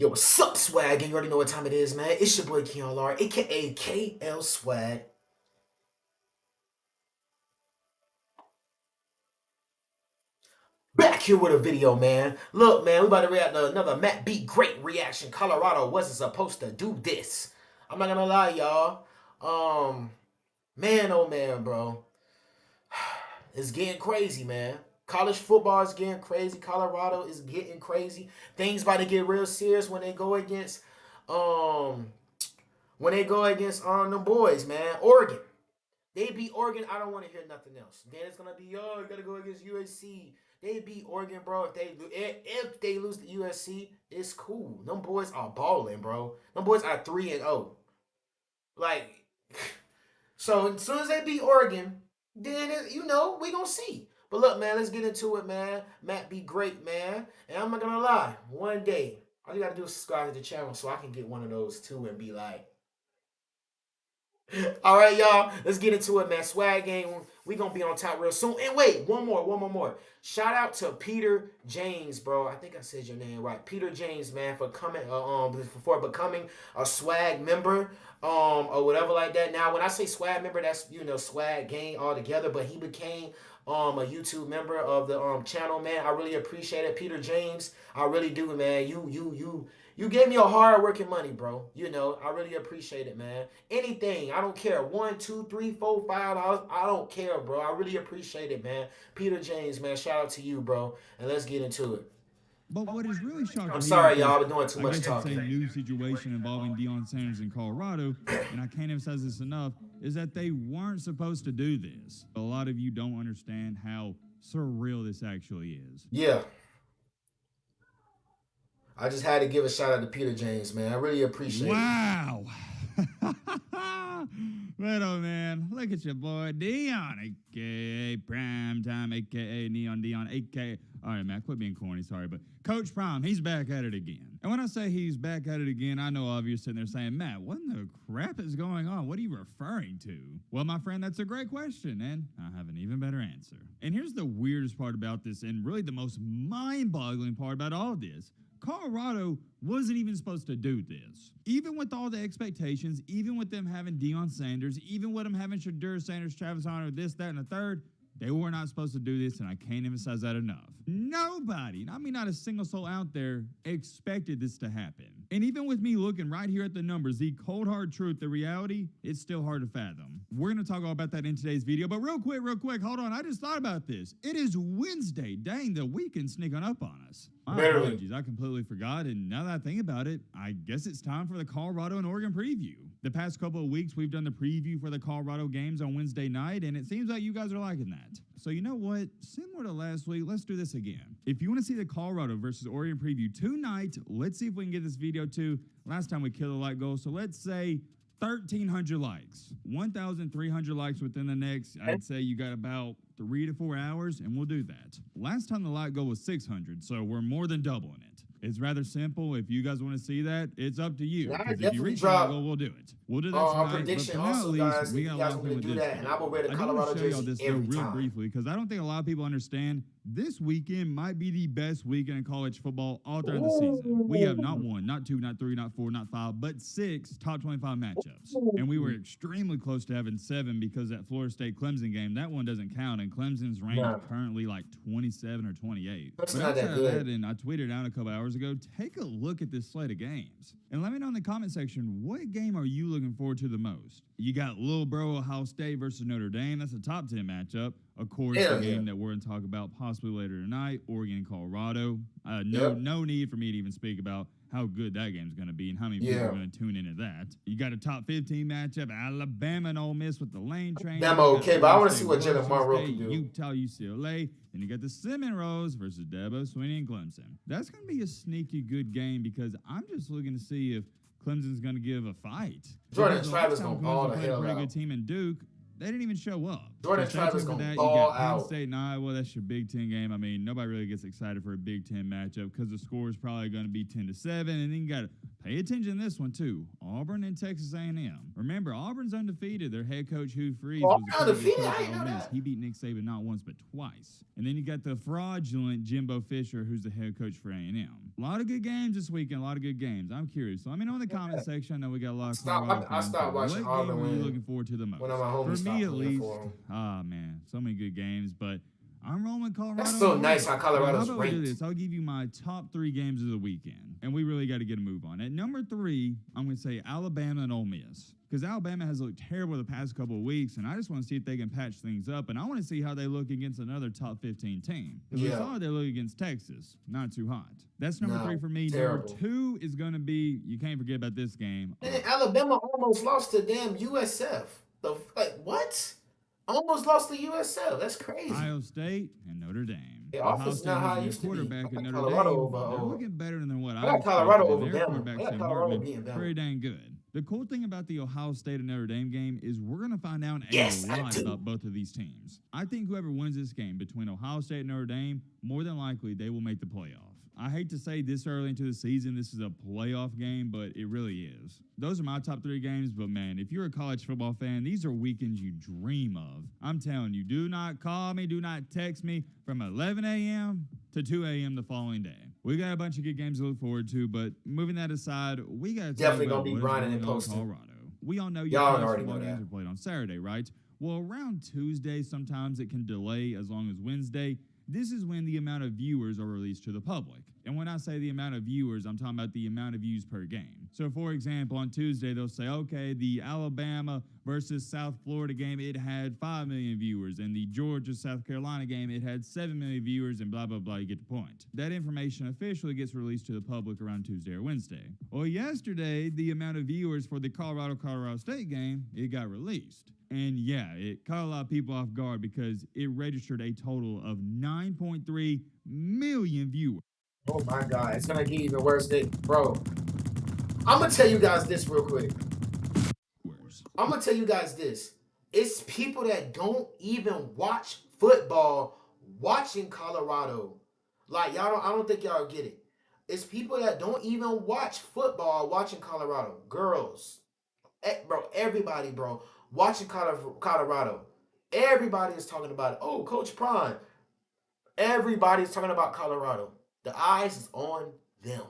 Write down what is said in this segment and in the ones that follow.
Yo, what's up, Swag? And you already know what time it is, man. It's your boy KLR, aka KL Swag. Back here with a video, man. Look, man, we about to react to another Matt B. Great reaction. Colorado wasn't supposed to do this. I'm not gonna lie, y'all. Man, oh man, bro. It's getting crazy, man. College football is getting crazy. Colorado is getting crazy. Things about to get real serious when they go against the boys, man. Oregon. They beat Oregon. I don't want to hear nothing else. Then it's gonna be, oh, you gotta go against USC. They beat Oregon, bro. If they lose to USC, it's cool. Them boys are balling, bro. Them boys are 3-0. Like, so as soon as they beat Oregon, then we gonna see. But look, man, let's get into it, man. Matt be great, man. And I'm not gonna lie, one day, all you gotta do is subscribe to the channel so I can get one of those too and be like, all right, y'all. Let's get into it, man. Swag game. We gonna be on top real soon. And wait, one more. Shout out to Peter James, bro. I think I said your name right. Peter James, man, for coming for becoming a swag member, or whatever like that. Now, when I say swag member, that's swag game altogether. But he became a YouTube member of the channel, man. I really appreciate it, Peter James. I really do, man. You gave me a hard working money, bro. I really appreciate it, man. Anything, I don't care. $1, $2, $3, $4, $5. I don't care, bro. I really appreciate it, man. Peter James, man. Shout out to you, bro. And let's get into it. But what is really shocking, I'm sorry, y'all. I've been doing too much talking. I guess it's a new situation involving Deion Sanders in Colorado, and I can't emphasize this enough, is that they weren't supposed to do this. A lot of you don't understand how surreal this actually is. Yeah. I just had to give a shout out to Peter James, man. I really appreciate it. Wow. Little man, look at your boy Deion, a.k.a. Primetime, a.k.a. Neon Deion, a.k.a. All right, man, quit being corny, sorry, but Coach Prime, he's back at it again. And when I say he's back at it again, I know all of you are sitting there saying, Matt, what in the crap is going on? What are you referring to? Well, my friend, that's a great question, and I have an even better answer. And here's the weirdest part about this, and really the most mind-boggling part about all this. Colorado wasn't even supposed to do this. Even with all the expectations, even with them having Deion Sanders, even with them having Shadur Sanders, Travis Hunter, this, that, and the third, they were not supposed to do this, and I can't emphasize that enough. Nobody, I mean not a single soul out there, expected this to happen. And even with me looking right here at the numbers, the cold hard truth, the reality, it's still hard to fathom. We're going to talk all about that in today's video, but real quick, hold on, I just thought about this. It is Wednesday. Dang, the weekend's sneaking up on us. My apologies, I completely forgot, and now that I think about it, I guess it's time for the Colorado and Oregon preview. The past couple of weeks, we've done the preview for the Colorado games on Wednesday night, and it seems like you guys are liking that. So you know what? Similar to last week, let's do this again. If you want to see the Colorado versus Oregon preview tonight, let's see if we can get this video to, last time we killed a like goal, so let's say 1,300 likes. 1,300 likes within the next, I'd say you got about 3 to 4 hours, and we'll do that. Last time the like goal was 600, so we're more than doubling it. It's rather simple. If you guys want to see that, it's up to you. Because if you reach that goal, we'll do it. We'll do that tonight. Prediction but for also, now, at guys, least, we got a lot of do that, and I will wear the I do Colorado want to show y'all jersey this, though, every real time. briefly, because I don't think a lot of people understand this weekend might be the best weekend in college football all throughout the season. We have not 1, not 2, not 3, not 4, not 5, but 6 top 25 matchups. And we were extremely close to having 7 because that Florida State-Clemson game, that one doesn't count, and Clemson's ranked currently like 27 or 28. That's but not that good. And I tweeted out a couple hours ago, take a look at this slate of games. And let me know in the comment section, what game are you looking forward to the most? You got Lil Bro Ohio State versus Notre Dame. That's a top 10 matchup. Of course, the game that we're going to talk about possibly later tonight, Oregon and Colorado. No need for me to even speak about how good that game's going to be and how many people are going to tune into that. You got a top 15 matchup, Alabama and Ole Miss with the lane train. I'm okay, but I want to see what Jalen Monroe can do. Utah, UCLA. Then you got the Cinnamon Rose versus Dabo Swinney and Clemson. That's going to be a sneaky good game because I'm just looking to see if Clemson's going to give a fight. Jordan Travis going to ball the hell out. Pretty good team in Duke. They didn't even show up. Jordan Travis going to ball out. Penn State and Iowa, that's your Big Ten game. I mean, nobody really gets excited for a Big Ten matchup because the score is probably going to be 10-7. And then you got to pay attention to this one, too. Auburn and Texas A&M. Remember, Auburn's undefeated. Their head coach, Hugh Freeze, was the undefeated. coach at Ole Miss. He beat Nick Saban not once but twice. And then you got the fraudulent Jimbo Fisher, who's the head coach for A&M. A lot of good games this weekend. A lot of good games. I'm curious. So let me know in the comment section. I know we got a lot of Stop. Colorado I fans. stopped But watching what game Harlan are you when looking forward to the most? one of my For homies me, stopped at playing least. for him. Ah, man. So many good games. But I'm rolling with Colorado. That's so nice how Now, Colorado's how about we do ranked. this? I'll give you my top 3 games of the weekend. And we really got to get a move on. At number 3, I'm going to say Alabama and Ole Miss. Because Alabama has looked terrible the past couple of weeks, and I just want to see if they can patch things up. And I want to see how they look against another top 15 team. Because we saw they look against Texas. Not too hot. That's number 3 for me. Terrible. Number 2 is going to be, you can't forget about this game. Man, Alabama almost lost to damn USF. What? Almost lost to USF. That's crazy. Ohio State and Notre Dame. Yeah, Ohio offense State not how has it a used to be. quarterback I at got Notre Colorado Dame. over. They're looking better than what I I got expected. Colorado And over their Bama. quarterback, I got Sam Colorado Hartman, beating Bama. pretty dang good. The cool thing about the Ohio State and Notre Dame game is we're going to find out Yes, a I lot do. about both of these teams. I think whoever wins this game between Ohio State and Notre Dame, more than likely they will make the playoff. I hate to say this early into the season, this is a playoff game, but it really is. Those are my top 3 games, but man, if you're a college football fan, these are weekends you dream of. I'm telling you, do not call me, do not text me from 11 a.m. to 2 a.m. the following day. We got a bunch of good games to look forward to, but moving that aside, we got to Definitely talk about gonna be what is grinding going and on in posting. Colorado. We all know your Y'all college already football know games that. are played on Saturday, right? Well, around Tuesday, sometimes it can delay as long as Wednesday. This is when the amount of viewers are released to the public. And when I say the amount of viewers, I'm talking about the amount of views per game. So, for example, on Tuesday, they'll say, okay, the Alabama versus South Florida game, it had 5 million viewers. And the Georgia-South Carolina game, it had 7 million viewers, and blah, blah, blah. You get the point. That information officially gets released to the public around Tuesday or Wednesday. Well, yesterday, the amount of viewers for the Colorado State game, it got released. And yeah, it caught a lot of people off guard because it registered a total of 9.3 million viewers. Oh my God, it's gonna get even worse, bro. I'm gonna tell you guys this real quick. I'm gonna tell you guys this. It's people that don't even watch football watching Colorado. Like I don't think y'all get it. It's people that don't even watch football watching Colorado. Girls, bro, everybody, bro, watching Colorado. Everybody is talking about it. Oh, Coach Prime. Everybody's talking about Colorado. The eyes is on them.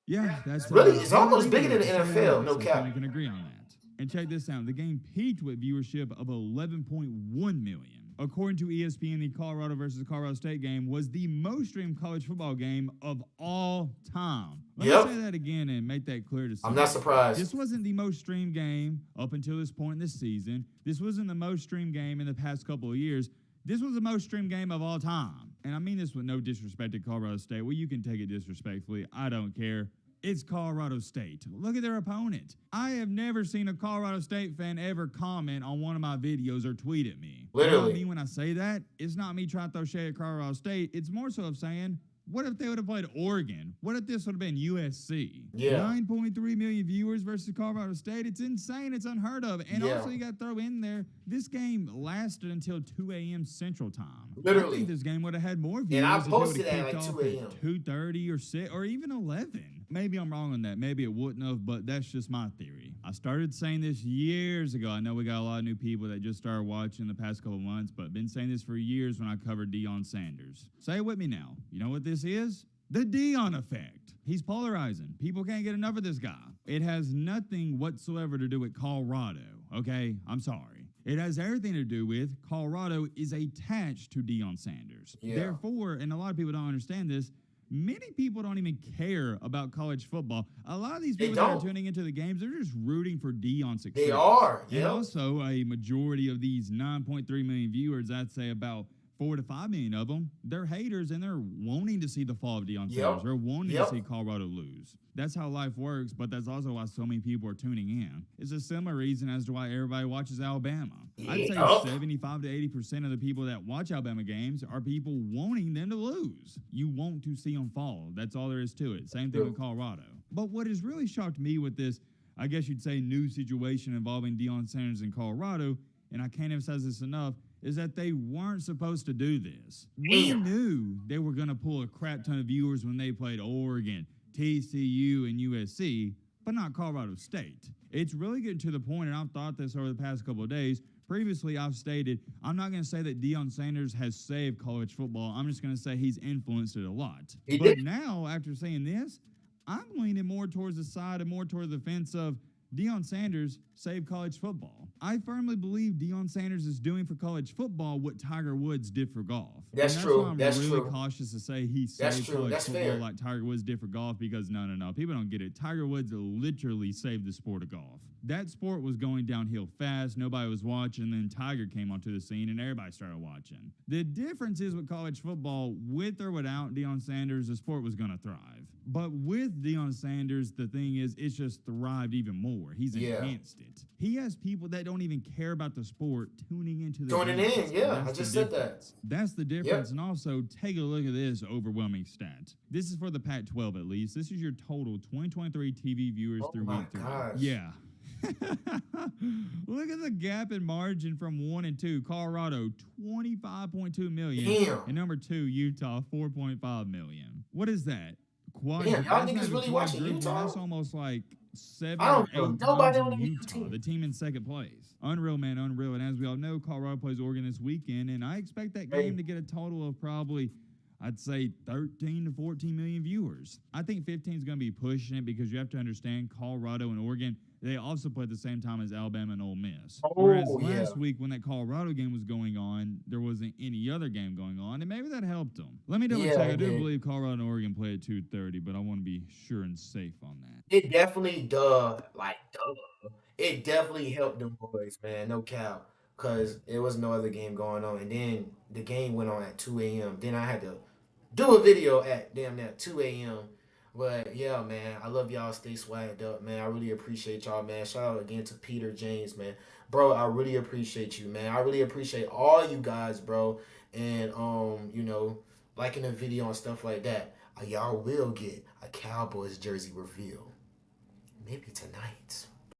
Yeah, that's really, it's almost bigger than the NFL. No cap. We can agree on that. And check this out. The game peaked with viewership of 11.1 million. According to ESPN, the Colorado versus Colorado State game was the most streamed college football game of all time. Let me say that again and make that clear to some. I'm not surprised. This wasn't the most streamed game up until this point in this season. This wasn't the most streamed game in the past couple of years. This was the most streamed game of all time. And I mean this with no disrespect to Colorado State. Well, you can take it disrespectfully. I don't care. It's Colorado State. Look at their opponent. I have never seen a Colorado State fan ever comment on one of my videos or tweet at me. Literally. You know what I mean when I say that? It's not me trying to throw shade at Colorado State. It's more so of saying, what if they would have played Oregon? What if this would have been USC? Yeah. 9.3 million viewers versus Colorado State. It's insane. It's unheard of. And also, you got to throw in there, this game lasted until 2 a.m. Central Time. Literally. I think this game would have had more viewers. And I if it posted would've at like kicked 2 off a.m. at 2:30 or 6 or even 11. Maybe I'm wrong on that. Maybe it wouldn't have, but that's just my theory. I started saying this years ago. I know we got a lot of new people that just started watching the past couple of months, but been saying this for years when I covered Deion Sanders. Say it with me now. You know what this is? The Deion effect. He's polarizing. People can't get enough of this guy. It has nothing whatsoever to do with Colorado, okay? I'm sorry. It has everything to do with Colorado is attached to Deion Sanders. Yeah. Therefore, and a lot of people don't understand this, many people don't even care about college football. A lot of these people that are tuning into the games, they're just rooting for Deion's success. They are. And also, a majority of these 9.3 million viewers, I'd say about 4 to 5 million of them, they're haters and they're wanting to see the fall of Deion Sanders. They're wanting to see Colorado lose. That's how life works, but that's also why so many people are tuning in. It's a similar reason as to why everybody watches Alabama. I'd say 75 to 80% of the people that watch Alabama games are people wanting them to lose. You want to see them fall. That's all there is to it. Same thing with Colorado. But what has really shocked me with this, I guess you'd say, new situation involving Deion Sanders in Colorado, and I can't emphasize this enough, is that they weren't supposed to do this. We knew they were going to pull a crap ton of viewers when they played Oregon, TCU, and USC, but not Colorado State. It's really getting to the point, and I've thought this over the past couple of days, Previously, I've stated I'm not going to say that Deion Sanders has saved college football. I'm just going to say he's influenced it a lot. He But did. now, after saying this, I'm leaning more towards the side and more towards the fence of Deion Sanders saved college football. I firmly believe Deion Sanders is doing for college football what Tiger Woods did for golf. That's And that's why true. I'm That's really true. cautious to say he That's saved true. college That's football fair. like Tiger Woods did for golf because no. People don't get it. Tiger Woods literally saved the sport of golf. That sport was going downhill fast. Nobody was watching. Then Tiger came onto the scene and everybody started watching. The difference is with college football, with or without Deion Sanders, the sport was going to thrive. But with Deion Sanders, the thing is, it's just thrived even more. He's enhanced it. He has people that don't even care about the sport tuning into the Joining games. in, yeah. I That's just the said that. difference. That's the difference. And also, take a look at this overwhelming stat. This is for the Pac-12 at least. This is your total 2023 TV viewers Oh through my week 3. gosh. Yeah. Look at the gap in margin from 1 and 2. Colorado, 25.2 million. Damn. And number 2, Utah, 4.5 million. What is that? Damn, y'all That's not niggas even really watching quadruple. Utah? That's almost like 7 I or don't know 8 nobody times on in the Utah, team. the team in second place. Unreal, man, unreal. And as we all know, Colorado plays Oregon this weekend, and I expect that game to get a total of probably, I'd say 13 to 14 million viewers. I think 15 is going to be pushing it because you have to understand Colorado and Oregon, they also play at the same time as Alabama and Ole Miss. Whereas last week when that Colorado game was going on, there wasn't any other game going on, and maybe that helped them. Let me double check. I do believe Colorado and Oregon play at 2:30, but I want to be sure and safe on that. It definitely it definitely helped them boys, man. No cap. Cause there was no other game going on. And then the game went on at 2 a.m. Then I had to do a video at damn near 2 a.m. But yeah, man, I love y'all. Stay swagged up, man. I really appreciate y'all, man. Shout out again to Peter James, man. Bro, I really appreciate you, man. I really appreciate all you guys, bro. And liking the video and stuff like that. Y'all will get a Cowboys jersey reveal. Maybe tonight.